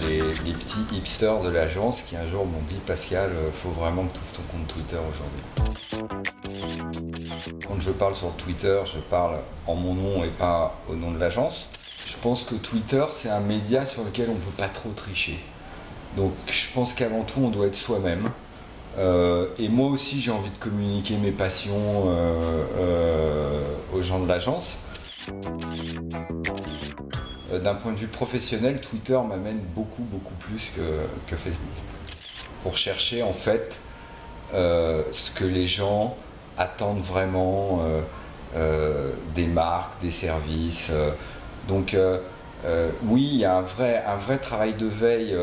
Les petits hipsters de l'agence qui un jour m'ont dit « Pascal, faut vraiment que tu ouvres ton compte Twitter aujourd'hui ». Quand je parle sur Twitter, je parle en mon nom et pas au nom de l'agence. Je pense que Twitter, c'est un média sur lequel on ne peut pas trop tricher. Donc je pense qu'avant tout, on doit être soi-même. Et moi aussi, j'ai envie de communiquer mes passions aux gens de l'agence. D'un point de vue professionnel, Twitter m'amène beaucoup plus que Facebook. Pour chercher en fait ce que les gens attendent vraiment des marques, des services. Donc oui, il y a un vrai travail de veille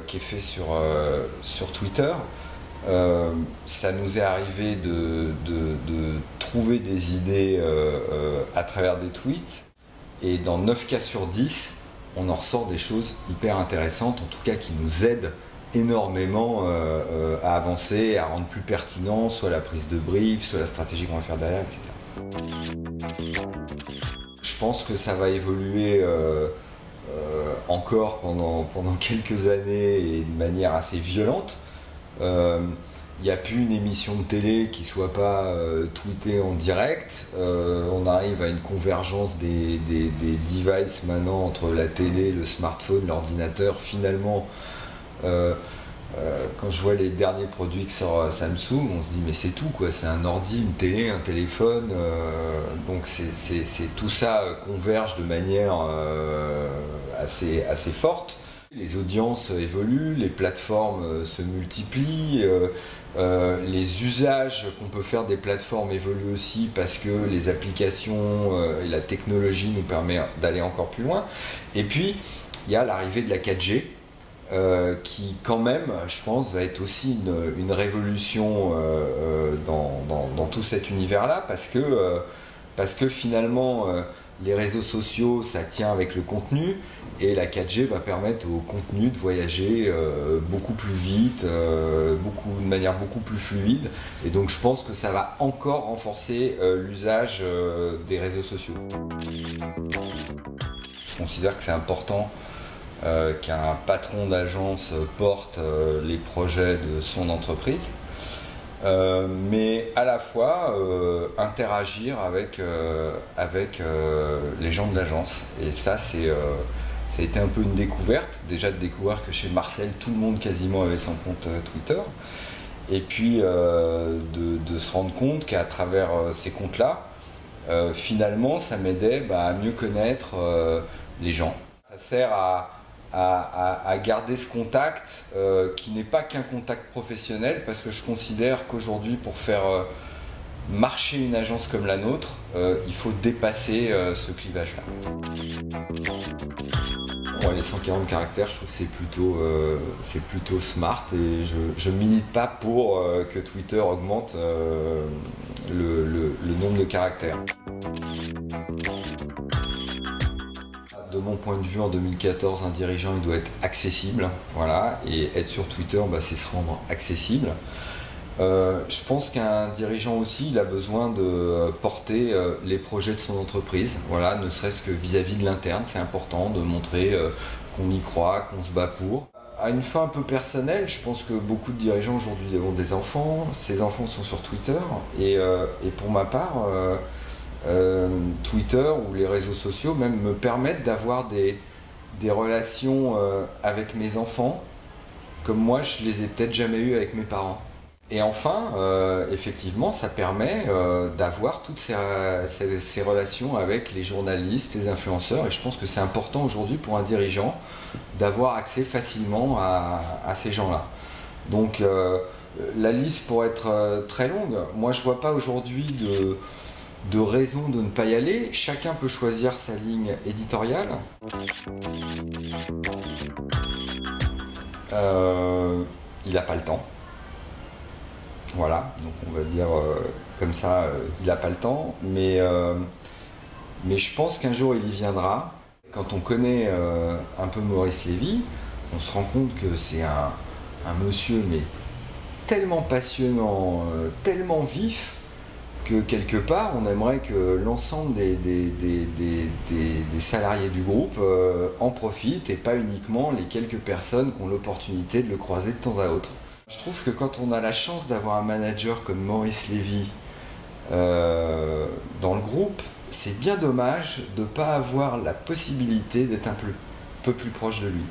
qui est fait sur Twitter. Ça nous est arrivé de trouver des idées à travers des tweets. Et dans 9 cas sur 10, on en ressort des choses hyper intéressantes, en tout cas qui nous aident énormément à avancer, à rendre plus pertinent soit la prise de brief, soit la stratégie qu'on va faire derrière, etc. Je pense que ça va évoluer encore pendant quelques années et de manière assez violente. Il n'y a plus une émission de télé qui ne soit pas tweetée en direct. On arrive à une convergence des devices maintenant entre la télé, le smartphone, l'ordinateur. Finalement, quand je vois les derniers produits que sort Samsung, on se dit mais c'est tout quoi, c'est un ordi, une télé, un téléphone. Donc tout ça converge de manière assez forte. Les audiences évoluent, les plateformes se multiplient, les usages qu'on peut faire des plateformes évoluent aussi parce que les applications et la technologie nous permettent d'aller encore plus loin. Et puis, il y a l'arrivée de la 4G qui, quand même, je pense, va être aussi une révolution dans tout cet univers-là parce que finalement, les réseaux sociaux, ça tient avec le contenu et la 4G va permettre au contenu de voyager beaucoup plus vite, de manière beaucoup plus fluide. Et donc je pense que ça va encore renforcer l'usage des réseaux sociaux. Je considère que c'est important qu'un patron d'agence porte les projets de son entreprise. Mais à la fois interagir avec les gens de l'agence. Et ça, ça a été un peu une découverte. Déjà de découvrir que chez Marcel, tout le monde quasiment avait son compte Twitter. Et puis de se rendre compte qu'à travers ces comptes-là, finalement, ça m'aidait à mieux connaître les gens. Ça sert à garder ce contact qui n'est pas qu'un contact professionnel parce que je considère qu'aujourd'hui pour faire marcher une agence comme la nôtre, il faut dépasser ce clivage-là. Bon, les 140 caractères, je trouve que c'est plutôt smart et je milite pas pour que Twitter augmente le nombre de caractères. De mon point de vue, en 2014, un dirigeant il doit être accessible, voilà, et être sur Twitter, c'est se rendre accessible. Je pense qu'un dirigeant aussi, il a besoin de porter les projets de son entreprise, voilà, ne serait-ce que vis-à-vis de l'interne, c'est important de montrer qu'on y croit, qu'on se bat pour. À une fin un peu personnelle, je pense que beaucoup de dirigeants aujourd'hui ont des enfants, ces enfants sont sur Twitter, et pour ma part, Twitter ou les réseaux sociaux même me permettent d'avoir des relations avec mes enfants comme moi je les ai peut-être jamais eues avec mes parents. Et enfin, effectivement, ça permet d'avoir toutes ces relations avec les journalistes, les influenceurs, et je pense que c'est important aujourd'hui pour un dirigeant d'avoir accès facilement à ces gens-là. Donc la liste pourrait être très longue. Moi je vois pas aujourd'hui de raison de ne pas y aller. Chacun peut choisir sa ligne éditoriale. Il n'a pas le temps. Voilà, donc on va dire comme ça, il n'a pas le temps. Mais je pense qu'un jour il y viendra. Quand on connaît un peu Maurice Lévy, on se rend compte que c'est un monsieur mais tellement passionnant, tellement vif, que quelque part, on aimerait que l'ensemble des salariés du groupe en profitent et pas uniquement les quelques personnes qui ont l'opportunité de le croiser de temps à autre. Je trouve que quand on a la chance d'avoir un manager comme Maurice Lévy dans le groupe, c'est bien dommage de ne pas avoir la possibilité d'être un peu plus proche de lui.